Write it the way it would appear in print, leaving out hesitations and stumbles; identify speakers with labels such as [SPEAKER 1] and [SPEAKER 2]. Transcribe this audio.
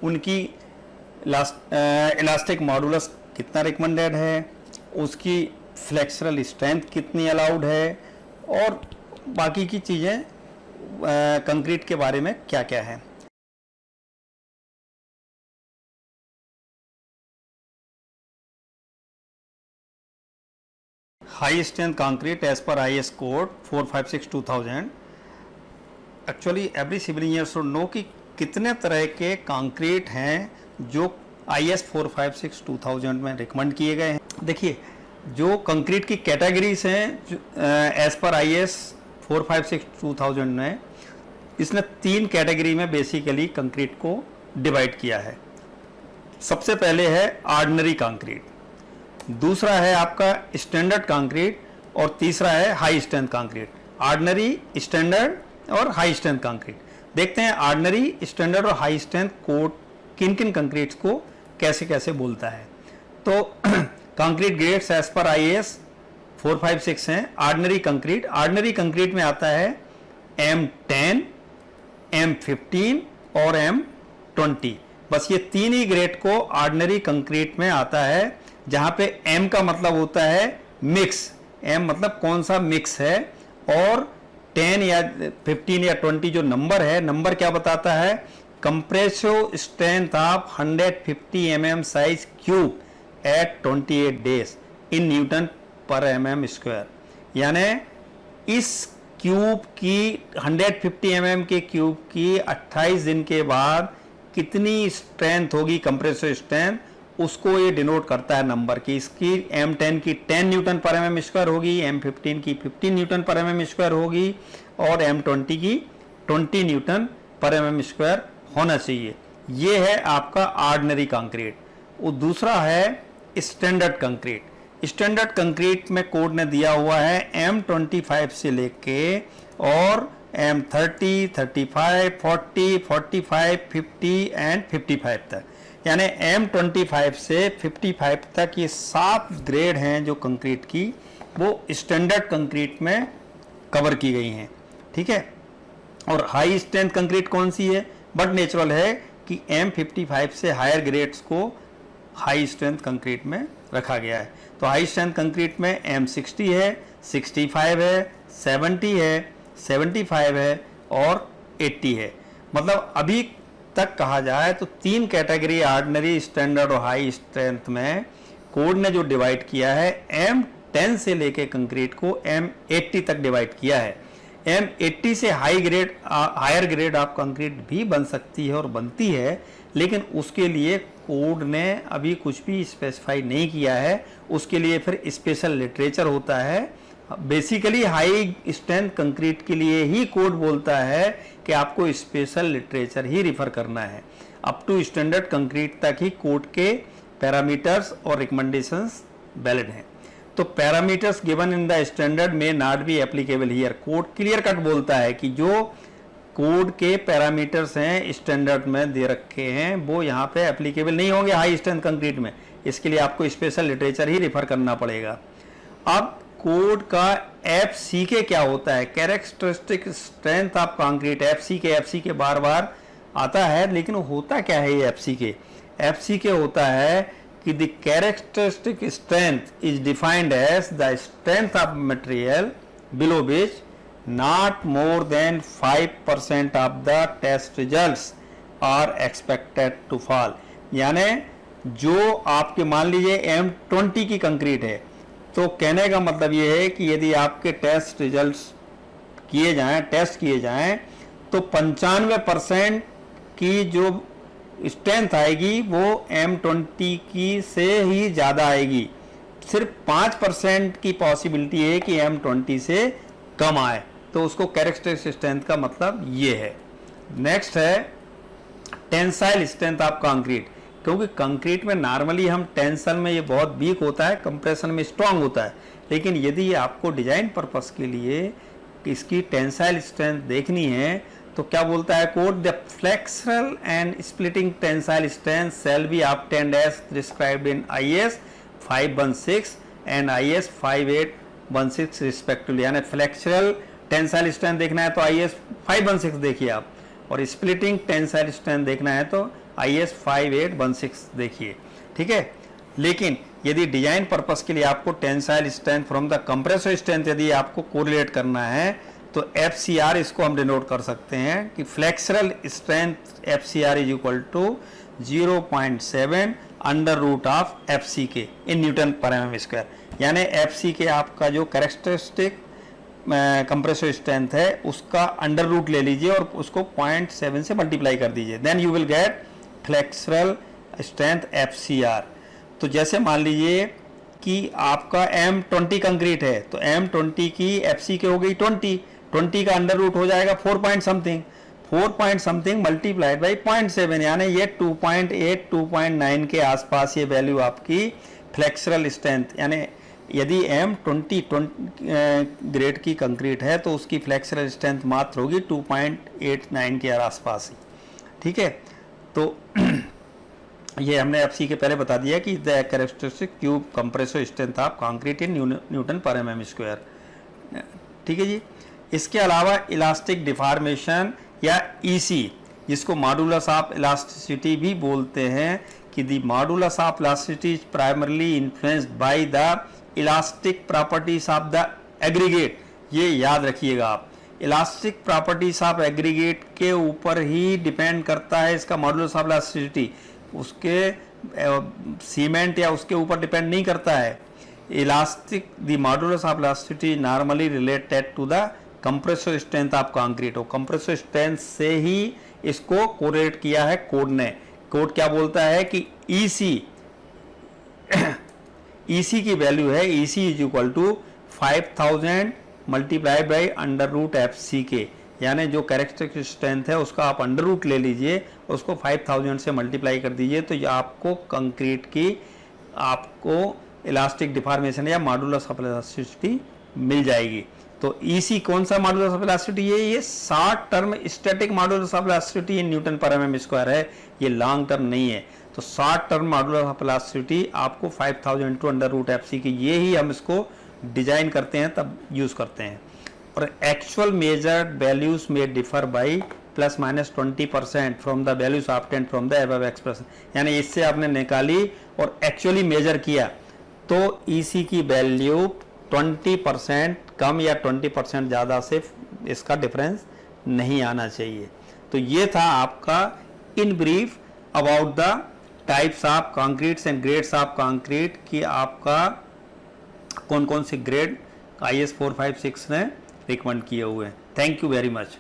[SPEAKER 1] उनकी elastic modulus कितना recommended है, उसकी फ्लेक्सरल स्ट्रेंथ कितनी अलाउड है, और बाकी की चीज़ें कंक्रीट के बारे में क्या क्या है। High strength concrete as per IS code 456/2000। Actually every civil engineer should know कि कितने तरह के कंक्रीट हैं जो IS 456/2000 में रिकमेंड किए गए हैं। देखिए, जो कंक्रीट की कैटेगरीज हैं एज पर IS 456/2000 में, इसने 3 कैटेगरी में बेसिकली कंक्रीट को डिवाइड किया है। सबसे पहले है ऑर्डिनरी कंक्रीट, दूसरा है आपका स्टैंडर्ड कंक्रीट, और तीसरा है high strength concrete. Ordinary, standard और हाई स्ट्रेंथ कंक्रीट। देखते हैं ऑर्डिनरी, स्टैंडर्ड और हाई स्ट्रेंथ कोड किन किन कंक्रीट्स को कैसे कैसे बोलता है। तो concrete grades as per IS 456 हैं। ऑर्डिनरी कंक्रीट में आता है M10, M15 और M20। बस ये 3 ही ग्रेड को ऑर्डिनरी कंक्रीट में आता है, जहां पे M का मतलब होता है मिक्स, M मतलब कौन सा मिक्स है, और 10 या 15 या 20 जो नंबर है, नंबर क्या बताता है, compressive strength of 150 mm size cube at 28 days in newton per mm square. यानी इस क्यूब की 150 mm के क्यूब की 28 दिन के बाद कितनी स्ट्रेंथ होगी, कंप्रेसिव स्ट्रेंथ, उसको ये डिनोट करता है नंबर की। इसकी M10 की 10 न्यूटन पर mm स्क्वायर होगी, M15 की 15 न्यूटन पर mm स्क्वायर होगी, और M20 की 20 न्यूटन पर mm स्क्वायर होना चाहिए। ये है आपका ऑर्डिनरी कंक्रीट। वो दूसरा है स्टैंडर्ड कंक्रीट। स्टैंडर्ड कंक्रीट में कोड ने दिया हुआ है M25 से लेके और M30, 35, 40, 45, 50 एंड 55 तक, यानी M25 से 55 तक ये 7 ग्रेड हैं जो कंक्रीट की, वो स्टैंडर्ड कंक्रीट में कवर की गई हैं। ठीक है। और हाई स्ट्रेंथ कंक्रीट कौन सी है? बट नेचुरल है कि M55 से हायर ग्रेड्स को हाई स्ट्रेंथ कंक्रीट में रखा गया है। तो हाई स्ट्रेंथ कंक्रीट में M60 है, 65 है, 70 है, 75 है और 80 है। मतलब अभी तक कहा जाए तो 3 कैटेगरी ऑर्डिनरी, स्टैंडर्ड और हाई स्ट्रेंथ में कोड ने जो डिवाइड किया है, M10 से लेके कंक्रीट को M80 तक डिवाइड किया है। M80 से हायर ग्रेड ऑफ कंक्रीट भी बन सकती है और बनती है, लेकिन उसके लिए कोड ने अभी कुछ भी स्पेसिफाई नहीं किया है। उसके लिए फिर स्पेशल लिटरेचर होता है। बेसिकली हाई स्ट्रेंथ कंक्रीट के लिए ही कोड बोलता है कि आपको स्पेशल लिटरेचर ही रिफर करना है। अप टू स्टैंडर्ड कंक्रीट तक ही कोड के पैरामीटर्स और रिकमेंडेशंस वैलिड हैं। तो parameters given in the standard में not be applicable here. Code clear cut बोलता है कि जो कोड के पैरामीटर्स हैं स्टैंडर्ड में दे रखे हैं वो यहाँ पे एप्लीकेबल नहीं होंगे हाई स्ट्रेंथ कंक्रीट में। इसके लिए आपको स्पेशल लिटरेचर ही रिफर करना पड़ेगा। अब कोड का FCK क्या होता है? Characteristic strength of concrete. FCK बार बार आता है, लेकिन होता क्या है ये FCK? FCK होता है कि the characteristic strength is defined as the strength of material below which not more than 5% of the test results are expected to fall। यानी जो आपके मान लीजिए M20 की कंक्रीट है, तो कहने का मतलब ये है कि यदि आपके टेस्ट रिजल्ट्स टेस्ट किए जाएं तो 95% की जो स्ट्रेंथ आएगी वो M20 की से ही ज़्यादा आएगी। सिर्फ 5% की पॉसिबिलिटी है कि M20 से कम आए। तो उसको कैरेक्टरिस्टिक स्ट्रेंथ का मतलब ये है। नेक्स्ट है टेंसाइल स्ट्रेंथ ऑफ कंक्रीट। क्योंकि कंक्रीट में नॉर्मली हम टेंशन में ये बहुत वीक होता है, कंप्रेशन में स्ट्रांग होता है, लेकिन यदि ये आपको डिजाइन पर्पस के लिए इसकी टेंसाइल स्ट्रेंथ देखनी है तो क्या बोलता है code? The flexural and splitting tensile strength shall be obtained as prescribed in IS 516 and IS 5816 respectively. यानी फ्लेक्सरल टेंसाइल स्ट्रेंथ देखना है तो IS 516 देखिए आप, और स्प्लिटिंग टेंसाइल स्ट्रेंथ देखना है तो IS 5816 देखिए, ठीक है। लेकिन यदि डिजाइन पर्पस के लिए आपको tensile strength from the compressor strength यदि आपको कोरिलेट करना है तो FCR इसको हम डिनोट कर सकते हैं कि flexural strength FCR is equal to 0.7 under root of FCK in newton per mm square, यानी FCK आपका जो कैरेक्टरिस्टिक कंप्रेसर स्ट्रेंथ है उसका अंडर रूट ले लीजिए और उसको 0.7 से मल्टीप्लाई कर दीजिए, then you will get flexural strength FCR। तो जैसे मान लीजिए कि आपका M20 कंक्रीट है तो M20 की FCK हो गई 20 का अंडर रूट हो जाएगा 4 पॉइंट समथिंग मल्टीप्लाइड बाई 0.7, यानी ये 2.8 2.9 के आसपास ये वैल्यू आपकी फ्लेक्सरल स्ट्रेंथ, यानी यदि M20 ग्रेड की कंक्रीट है तो उसकी फ्लेक्सरल स्ट्रेंथ मात्र होगी 2.89 के आसपास ही, ठीक है। तो ये हमने एफसी के पहले बता दिया कि the characteristic cube compressor strength of concrete in newton पर एमएम स्क्वायर, ठीक है जी। इसके अलावा इलास्टिक डिफॉर्मेशन या ईसी, जिसको मॉडुलस ऑफ इलास्टिसिटी भी बोलते हैं, कि the modulus of elasticity is primarily influenced by the elastic properties of the aggregate. ये याद रखिएगा आप, इलास्टिक प्रॉपर्टीज ऑफ एग्रीगेट के ऊपर ही डिपेंड करता है इसका मॉडुलस ऑफ इलास्टिसिटी, उसके सीमेंट या उसके ऊपर डिपेंड नहीं करता है। Elastic the modulus of elasticity normally related to the compressor strength of concrete, और कंप्रेसर स्ट्रेंथ से ही इसको कोरिलेट किया है कोड ने। कोड क्या बोलता है कि ईसी की वैल्यू है, E C is equal to 5000 multiply by under root FCK, यानी जो कैरेक्टरिस्टिक स्ट्रेंथ है उसका आप अंडर रूट ले लीजिए, उसको 5000 से मल्टीप्लाई कर दीजिए, तो ये आपको कंक्रीट की आपको इलास्टिक डिफॉर्मेशन या मॉडुलस ऑफ इलास्टिसिटी मिल जाएगी। तो ईसी कौन सा मॉडुलस ऑफ इलास्टिसिटी है? ये short term static modulus of elasticity in newton पर एमएम स्क्वायर है, ये लॉन्ग टर्म नहीं है। तो short term modulus of elasticity आपको 5000 टू अंडर रूट FCK, ये ही हम इसको डिजाइन करते हैं तब यूज करते हैं। और एक्चुअल मेजर्ड वैल्यूज में differ by ±20% from the values obtained from the above expression, यानी इससे आपने निकाली और एक्चुअली मेजर किया तो ईसी की वैल्यू 20% कम या 20% ज़्यादा से इसका डिफरेंस नहीं आना चाहिए। तो ये था आपका in brief about the types of concretes and grades of concrete, कि आपका कौन कौन से ग्रेड IS 456 ने रिकमेंड किए हुए हैं। Thank you very much.